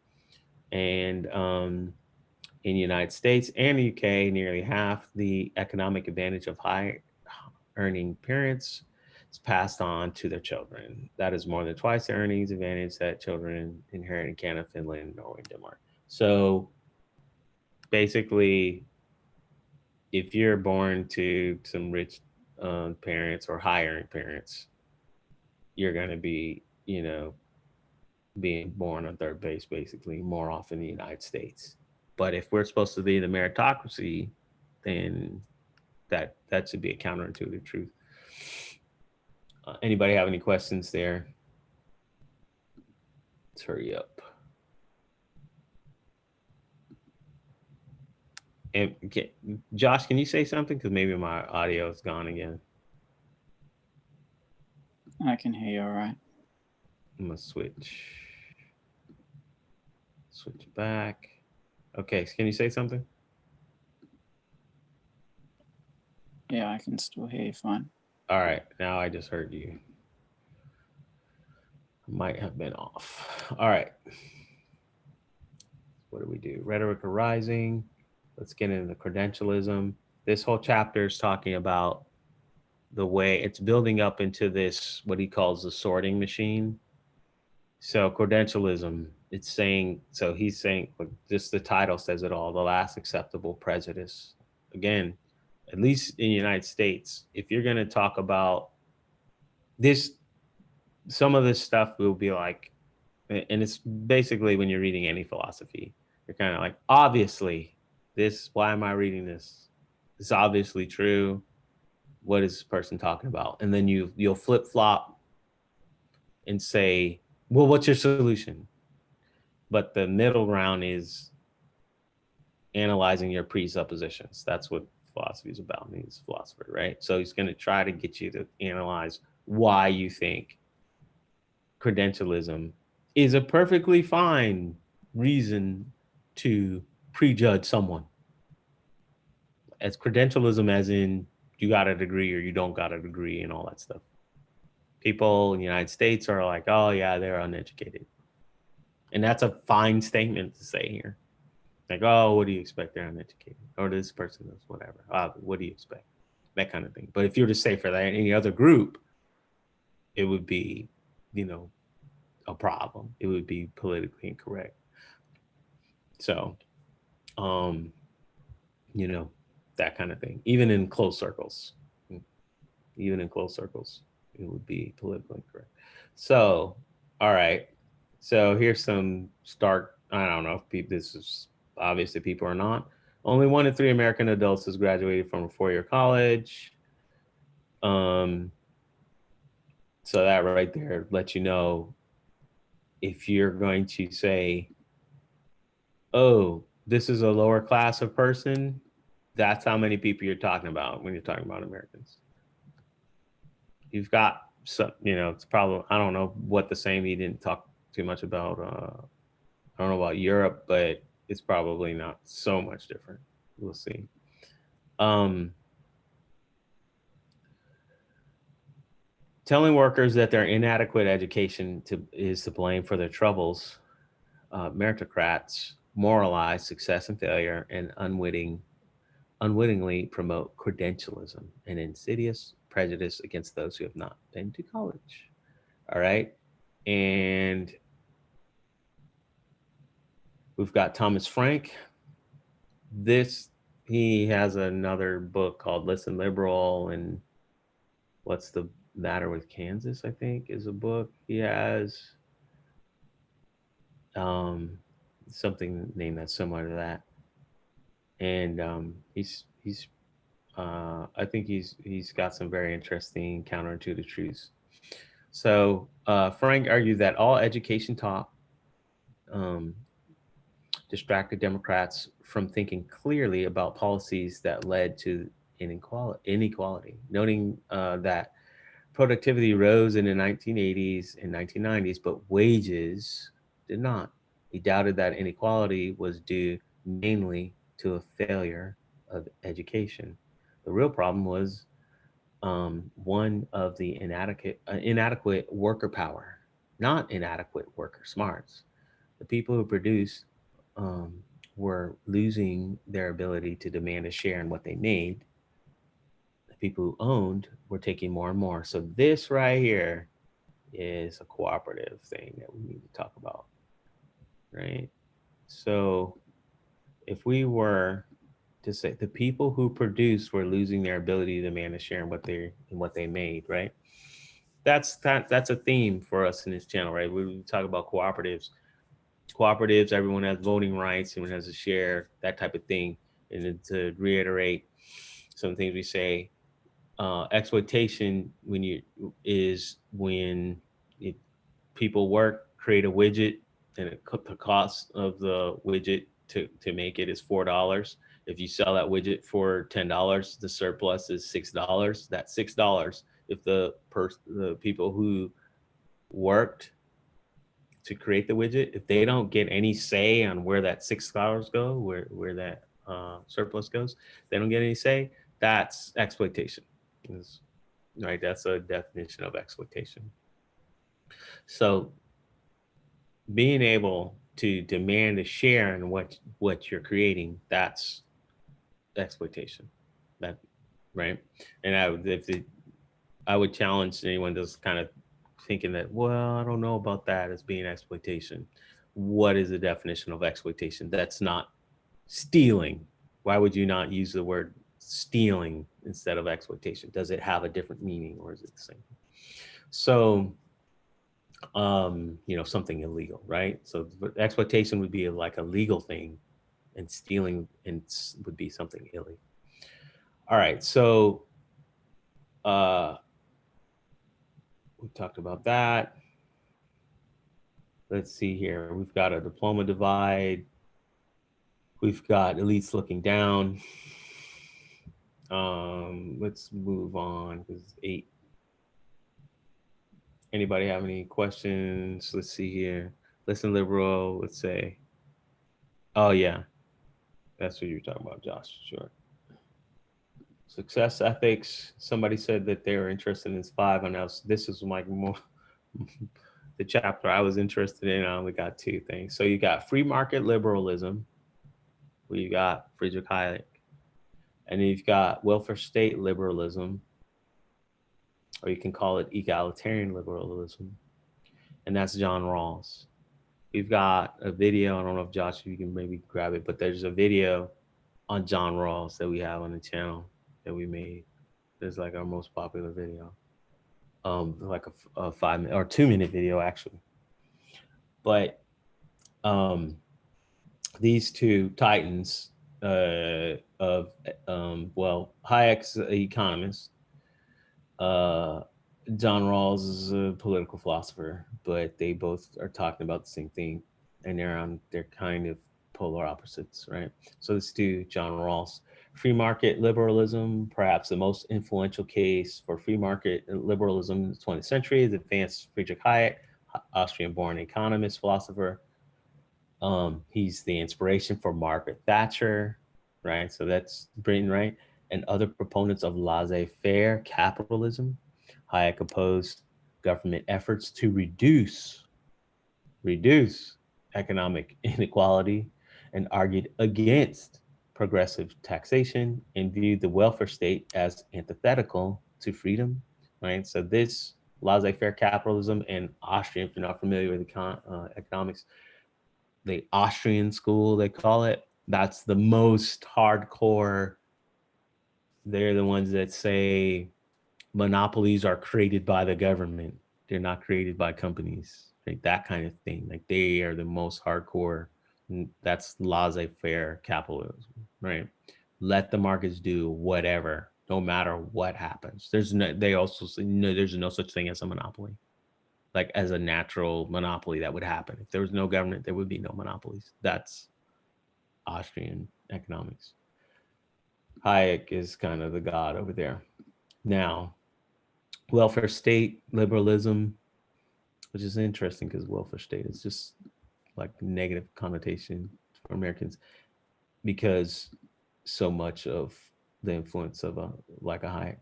And in the United States and the UK, nearly half the economic advantage of high earning parents is passed on to their children. That is more than twice the earnings advantage that children inherit in Canada, Finland, Norway, and Denmark. So basically, if you're born to some rich parents or high earning parents, you're going to be, being born on third base basically more often in the United States. But if we're supposed to be the meritocracy, then that should be a counterintuitive truth. Anybody have any questions there? Let's hurry up. And Josh, can you say something? Because maybe my audio is gone again. I can hear you all right. I'm gonna switch back. Okay, can you say something? Yeah, I can still hear you fine. All right, now I just heard you. Might have been off. All right. What do we do? Rhetoric of Rising. Let's get into credentialism. This whole chapter is talking about the way it's building up into this, what he calls the sorting machine. So credentialism, it's saying, so he's saying, just the title says it all, the last acceptable prejudice. Again, at least in the United States, if you're going to talk about this, some of this stuff will be like, and it's basically when you're reading any philosophy, you're kind of like, obviously, why am I reading this? It's obviously true. What is this person talking about? And then you'll flip flop and say, well, what's your solution? But the middle ground is analyzing your presuppositions. That's what philosophy is about. He's a philosopher, right? So he's going to try to get you to analyze why you think credentialism is a perfectly fine reason to prejudge someone. As credentialism, as in you got a degree or you don't got a degree and all that stuff. People in the United States are like, oh yeah, they're uneducated. And that's a fine statement to say here. Like, oh, what do you expect? They're uneducated. Or this person is whatever. What do you expect? That kind of thing. But if you were to say for that any other group, it would be, a problem. It would be politically incorrect. So, that kind of thing. Even in close circles, it would be politically incorrect. So, all right. So here's some stark, I don't know if this is obvious to people or not. Only 1 in 3 American adults has graduated from a 4-year college. So that right there lets you know if you're going to say, oh, this is a lower class of person, that's how many people you're talking about when you're talking about Americans. You've got some, it's probably, I don't know what the same, he didn't talk too much about, I don't know about Europe, but it's probably not so much different. We'll see. telling workers that their inadequate education is to blame for their troubles. Meritocrats moralize success and failure and unwittingly promote credentialism, an insidious prejudice against those who have not been to college. All right. And we've got Thomas Frank. He has another book called Listen Liberal and What's the Matter with Kansas, I think, is a book he has. Something named that's similar to that. And I think he's got some very interesting counterintuitive truths. So Frank argued that all education taught distracted Democrats from thinking clearly about policies that led to inequality, noting that productivity rose in the 1980s and 1990s, but wages did not. He doubted that inequality was due mainly to a failure of education. The real problem was one of the inadequate worker power, not inadequate worker smarts. The people who produced were losing their ability to demand a share in what they made. The people who owned were taking more and more. So this right here is a cooperative thing that we need to talk about, right? So if we were to say the people who produced were losing their ability to demand a share in what they made, right? That's a theme for us in this channel, right? We talk about cooperatives, everyone has voting rights, everyone has a share, that type of thing. And then to reiterate some things we say, exploitation is when people work, create a widget, and the cost of the widget to make it is $4. If you sell that widget for $10, the surplus is $6. That's $6. If the people who worked to create the widget, if they don't get any say on where that $6 go, where that surplus goes, they don't get any say. That's exploitation, right? That's a definition of exploitation. So being able to demand a share in what you're creating, that's exploitation. That right? And I would challenge anyone that's kind of thinking that, well, I don't know about that as being exploitation. What is the definition of exploitation? That's not stealing. Why would you not use the word stealing instead of exploitation? Does it have a different meaning or is it the same? So, something illegal, right? So exploitation would be like a legal thing and stealing would be something illegal. All right. So, we talked about that. Let's see here. We've got a diploma divide. We've got elites looking down. Let's move on because it's 8. Anybody have any questions? Let's see here. Listen liberal, let's say. Oh yeah, that's what you're talking about, Josh. Sure. Success ethics. Somebody said that they were interested in 5, and this is like more the chapter I was interested in. I only got 2 things. So you got free market liberalism, where you got Friedrich Hayek, and then you've got welfare state liberalism, or you can call it egalitarian liberalism, and that's John Rawls. We've got a video. I don't know if Josh, if you can maybe grab it, but there's a video on John Rawls that we have on the channel that we made. It's like our most popular video, like a 5-minute or 2-minute video actually. But these two titans of Hayek's an economist. John Rawls is a political philosopher, but they both are talking about the same thing, and they're kind of polar opposites, right? So let's do John Rawls. Free market liberalism, perhaps the most influential case for free market liberalism in the 20th century, is advanced Friedrich Hayek, Austrian-born economist, philosopher. He's the inspiration for Margaret Thatcher, right? So that's Britain, right? And other proponents of laissez-faire capitalism. Hayek opposed government efforts to reduce economic inequality and argued against progressive taxation and viewed the welfare state as antithetical to freedom, right? So this laissez-faire capitalism and Austrian, if you're not familiar with economics, the Austrian school, they call it, that's the most hardcore. They're the ones that say monopolies are created by the government. They're not created by companies, right? That kind of thing. Like they are the most hardcore. That's laissez-faire capitalism, right? Let the markets do whatever, no matter what happens. There's no. They also say no. There's no such thing as a monopoly, like as a natural monopoly that would happen. If there was no government, there would be no monopolies. That's Austrian economics. Hayek is kind of the god over there. Now, welfare state liberalism, which is interesting because welfare state is just like negative connotation for Americans because so much of the influence of like a Hayek.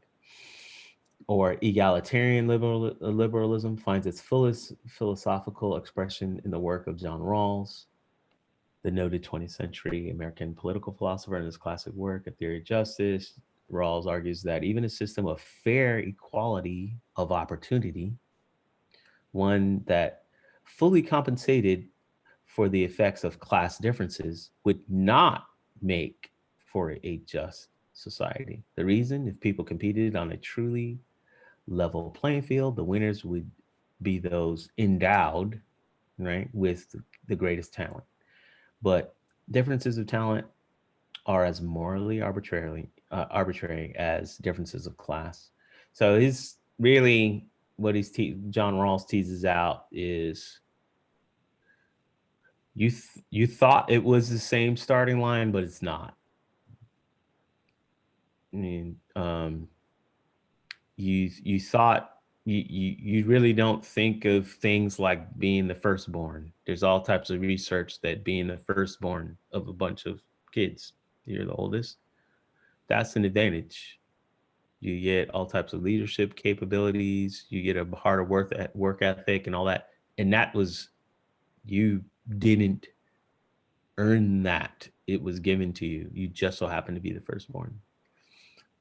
Or egalitarian liberalism finds its fullest philosophical expression in the work of John Rawls, the noted 20th century American political philosopher. In his classic work, A Theory of Justice, Rawls argues that even a system of fair equality of opportunity, one that fully compensated for the effects of class differences, would not make for a just society. The reason, if people competed on a truly level playing field, the winners would be those endowed, right, with the greatest talent. But differences of talent are as morally arbitrary as differences of class. So he's really what John Rawls teases out is you thought it was the same starting line, but it's not. I mean, you thought you really don't think of things like being the firstborn. There's all types of research that being the firstborn of a bunch of kids, you're the oldest, that's an advantage. You get all types of leadership capabilities, you get a harder work ethic and all that. And that was, you didn't earn that. It was given to you. You just so happened to be the firstborn.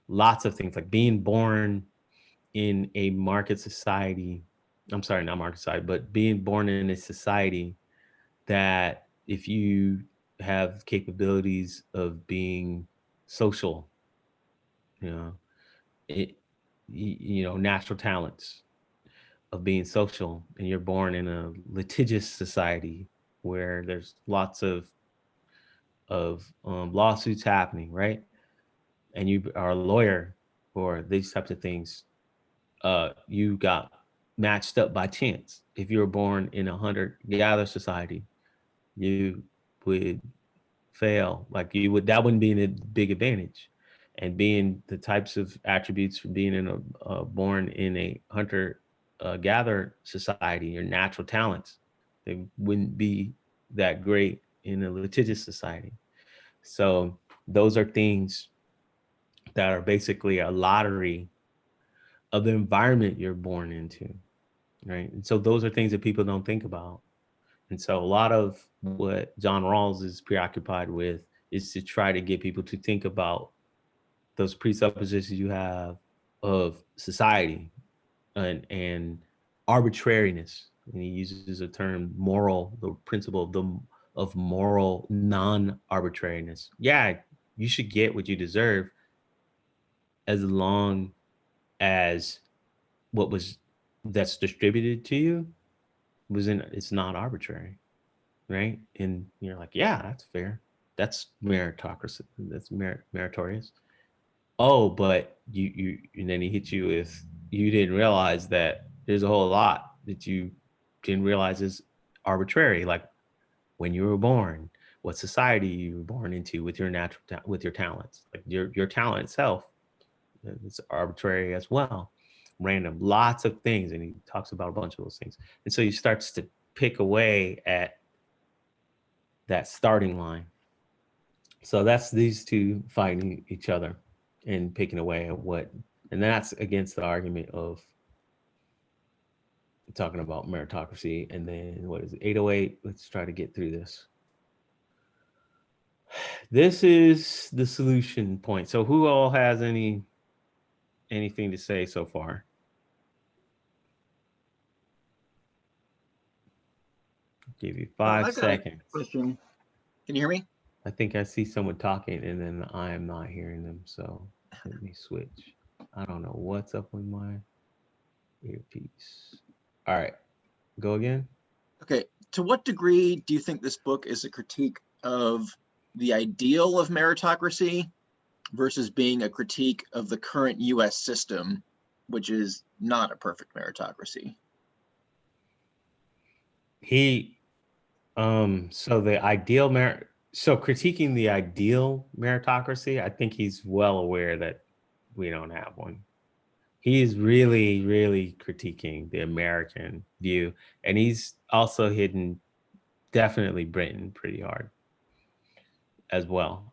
Lots of things like being born in a market society. I'm sorry, not market society, but being born in a society that if you have capabilities of being social, you know, it, natural talents of being social, and you're born in a litigious society where there's lots of lawsuits happening, right? And you are a lawyer for these types of things. You got matched up by chance. If you were born in a hunter-gatherer society, you would fail. Like you would, that wouldn't be a big advantage. And being the types of attributes for being in born in a hunter-gatherer society, your natural talents, they wouldn't be that great in a litigious society. So those are things that are basically a lottery of the environment you're born into, right? And so those are things that people don't think about. And so a lot of what John Rawls is preoccupied with is to try to get people to think about those presuppositions you have of society and arbitrariness. And he uses a term moral, the principle of moral non-arbitrariness. Yeah, you should get what you deserve as long as what was that's distributed to you it's not arbitrary, right? And you're like, yeah, that's fair. That's meritocracy. That's meritorious. Oh, but you and then he hits you with, you didn't realize that there's a whole lot that you didn't realize is arbitrary, like when you were born, what society you were born into with your with your talents, like your talent itself, it's arbitrary as well, random, lots of things, and he talks about a bunch of those things. And so he starts to pick away at that starting line. So that's these two fighting each other and picking away at what, and that's against the argument of talking about meritocracy. And then what is it, 808? Let's try to get through this. This is the solution point. So who all has anything to say so far? Give you 5 seconds. Question. Can you hear me? I think I see someone talking and then I am not hearing them. So let me switch. I don't know what's up with my earpiece. All right, go again. Okay. To what degree do you think this book is a critique of the ideal of meritocracy versus being a critique of the current US system, which is not a perfect meritocracy? So the ideal critiquing the ideal meritocracy, I think he's well aware that we don't have one. He's really, really critiquing the American view, and he's also hidden definitely Britain pretty hard as well.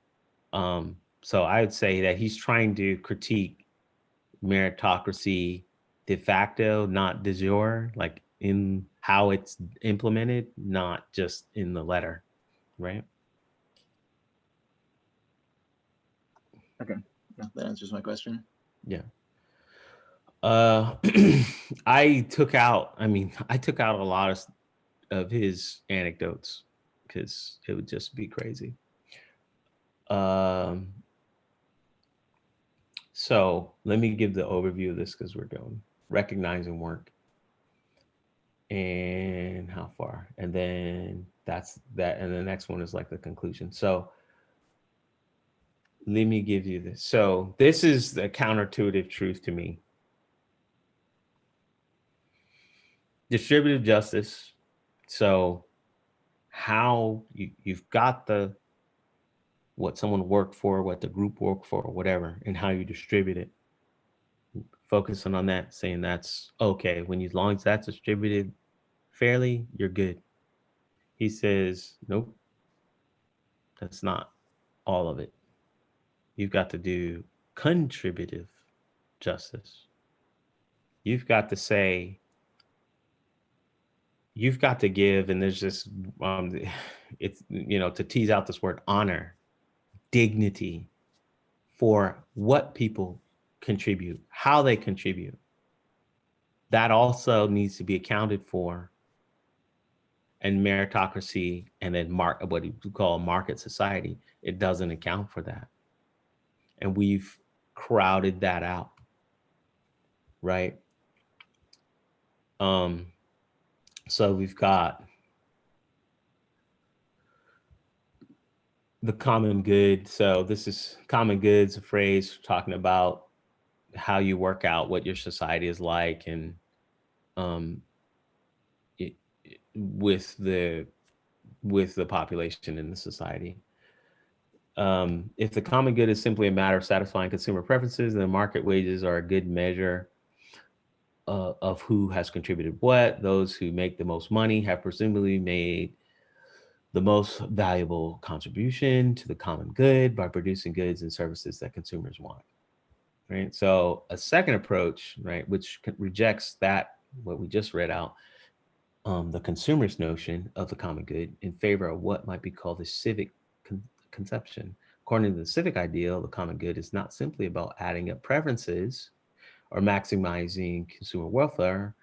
So I would say that he's trying to critique meritocracy de facto, not de jure, like in how it's implemented, not just in the letter, right? Okay. Yeah, that answers my question. Yeah. I took out a lot of his anecdotes because it would just be crazy. So let me give the overview of this because we're going recognizing work and how far, and then that's that, and the next one is like the conclusion. So let me give you this. So this is the counterintuitive truth to me. Distributive justice. So how you've got what someone worked for, what the group worked for, or whatever, and how you distribute it. Focusing on that, saying that's okay. As long as that's distributed fairly, you're good. He says, nope, that's not all of it. You've got to do contributive justice. You've got to say, you've got to give, and there's just, it's, to tease out this word, honor, dignity for what people contribute, how they contribute. That also needs to be accounted for. And meritocracy, and then what you call a market society, it doesn't account for that. And we've crowded that out, right? So we've got the common good. So this is common goods, a phrase talking about how you work out what your society is like, and with the population in the society. If the common good is simply a matter of satisfying consumer preferences, then market wages are a good measure of who has contributed what. Those who make the most money have presumably made the most valuable contribution to the common good by producing goods and services that consumers want. Right. So a second approach, right, which rejects that, what we just read out, the consumerist notion of the common good in favor of what might be called the civic conception. According to the civic ideal, the common good is not simply about adding up preferences or maximizing consumer welfare.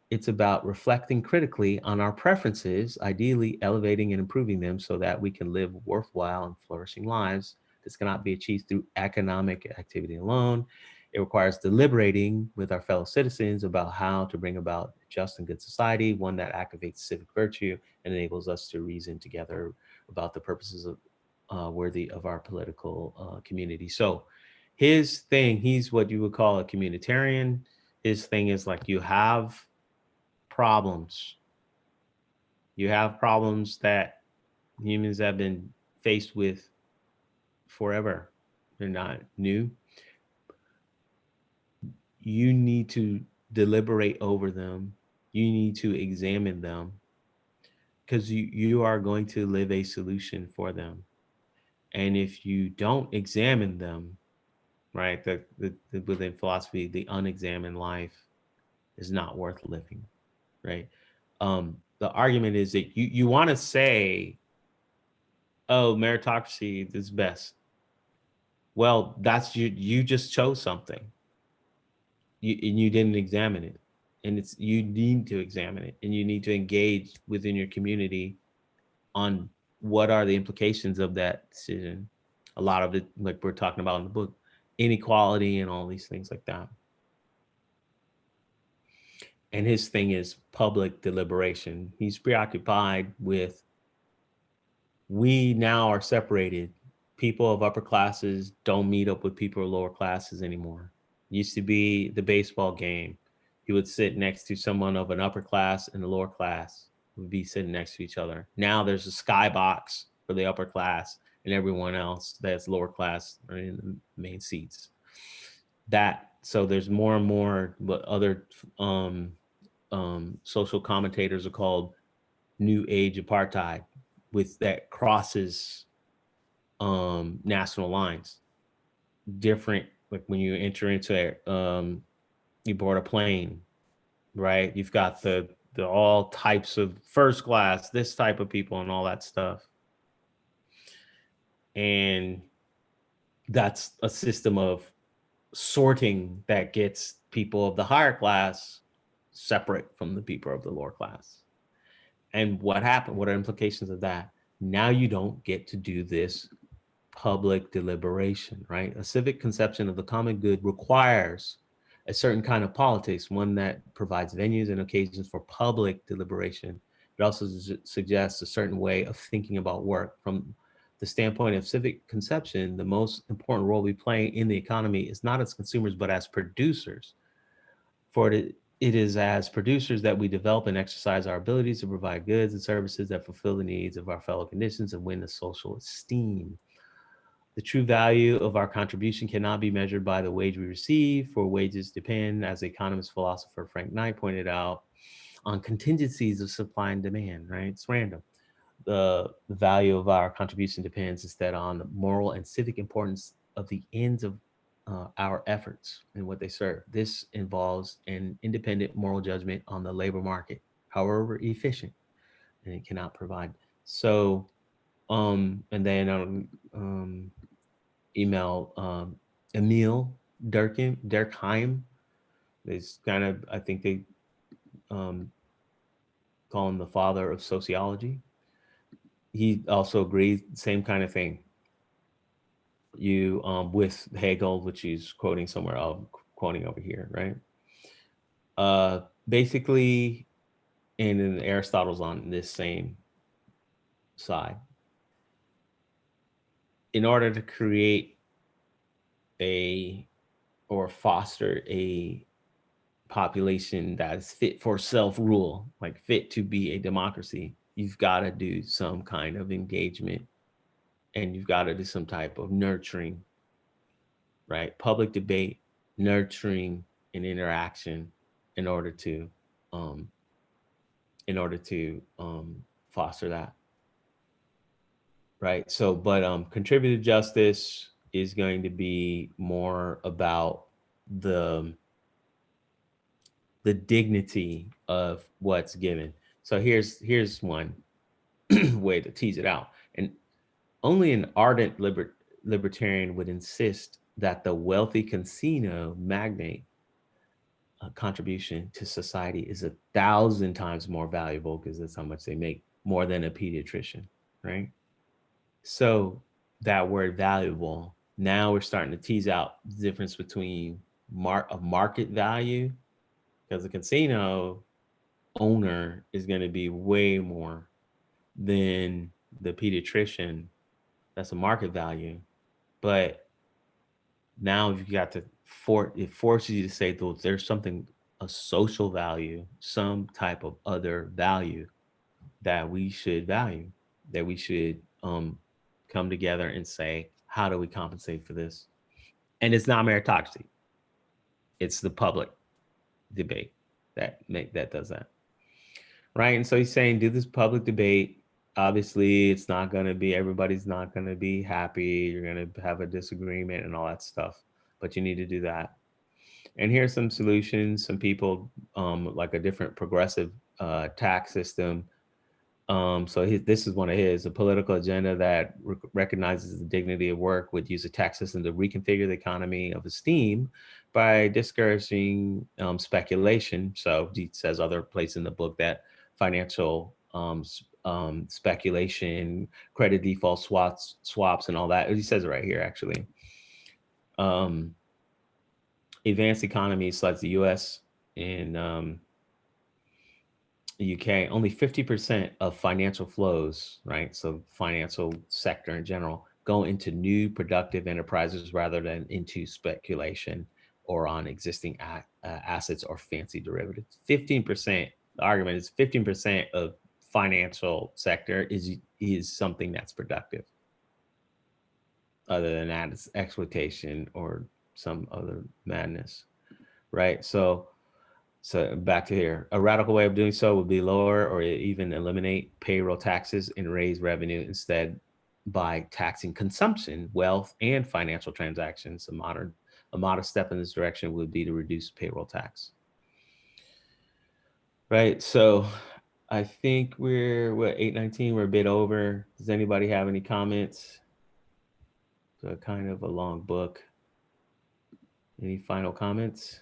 It's about reflecting critically on our preferences, ideally elevating and improving them so that we can live worthwhile and flourishing lives. This cannot be achieved through economic activity alone. It requires deliberating with our fellow citizens about how to bring about a just and good society, one that activates civic virtue and enables us to reason together about the purposes of worthy of our political community. So his thing, he's what you would call a communitarian. His thing is like, you have problems. You have problems that humans have been faced with forever. They're not new. You need to deliberate over them. You need to examine them, because you are going to live a solution for them. And if you don't examine them, right, within philosophy, the unexamined life is not worth living. right? The argument is that you want to say, oh, meritocracy is best. Well, that's you just chose something. And you didn't examine it. And you need to examine it, and you need to engage within your community on what are the implications of that decision. A lot of it, like we're talking about in the book, inequality and all these things like that. And his thing is public deliberation. He's preoccupied with, we now are separated. People of upper classes don't meet up with people of lower classes anymore. It used to be the baseball game. You would sit next to someone of an upper class and a lower class would be sitting next to each other. Now there's a skybox for the upper class, and everyone else that's lower class are in the main seats. So there's more and more what other social commentators are called new age apartheid, with that crosses national lines. Different, like when you enter into you board a plane, right? You've got the all types of first class, this type of people and all that stuff. And that's a system of sorting that gets people of the higher class separate from the people of the lower class. And what happened? What are implications of that? Now you don't get to do this public deliberation, right? A civic conception of the common good requires a certain kind of politics, one that provides venues and occasions for public deliberation. It also suggests a certain way of thinking about work. From the standpoint of civic conception, the most important role we play in the economy is not as consumers, but as producers. For it is as producers that we develop and exercise our abilities to provide goods and services that fulfill the needs of our fellow conditions and win the social esteem. The true value of our contribution cannot be measured by the wage we receive, for wages depend, as the economist philosopher Frank Knight pointed out, on contingencies of supply and demand, right? It's random. The value of our contribution depends instead on the moral and civic importance of the ends of our efforts and what they serve. This involves an independent moral judgment on the labor market, however efficient, and it cannot provide. So, and then email Emil Durkheim. Is kind of, I think they call him the father of sociology. He also agrees, same kind of thing. You with Hegel, which he's quoting somewhere, I'm quoting over here, right? Basically, and then Aristotle's on this same side. In order to create or foster a population that is fit for self-rule, like fit to be a democracy, you've got to do some kind of engagement, and you've got to do some type of nurturing, right? Public debate, nurturing, and interaction in order to foster that, right? So, but contributive justice is going to be more about the dignity of what's given. So here's one way to tease it out. And only an ardent libertarian would insist that the wealthy casino magnate contribution to society is 1,000 times more valuable, because that's how much they make, more than a pediatrician, right? So that word valuable, now we're starting to tease out the difference between a market value, because the casino owner is going to be way more than the pediatrician. That's a market value. But now you've got to it forces you to say, there's something, a social value, some type of other value that we should value, that we should come together and say, how do we compensate for this? And it's not meritocracy. It's the public debate that does that. Right. And so he's saying, do this public debate. Obviously, it's not going to be, everybody's not going to be happy. You're going to have a disagreement and all that stuff, but you need to do that. And here's some solutions. Some people, like a different progressive tax system. So this is one of his, a political agenda that recognizes the dignity of work would use a tax system to reconfigure the economy of esteem by discouraging speculation. So he says other place in the book that financial speculation, credit default swaps and all that. He says it right here, actually. Advanced economies such as the US and the UK, only 50% of financial flows, right? So financial sector in general, go into new productive enterprises rather than into speculation or on existing assets or fancy derivatives. 15%, the argument is 15% of financial sector is something that's productive. Other than that, it's exploitation or some other madness, right? So back to here, a radical way of doing so would be lower or even eliminate payroll taxes and raise revenue instead by taxing consumption, wealth, and financial transactions. A modest step in this direction would be to reduce payroll tax. Right, so I think we're 8:19, we're a bit over. Does anybody have any comments? So kind of a long book. Any final comments?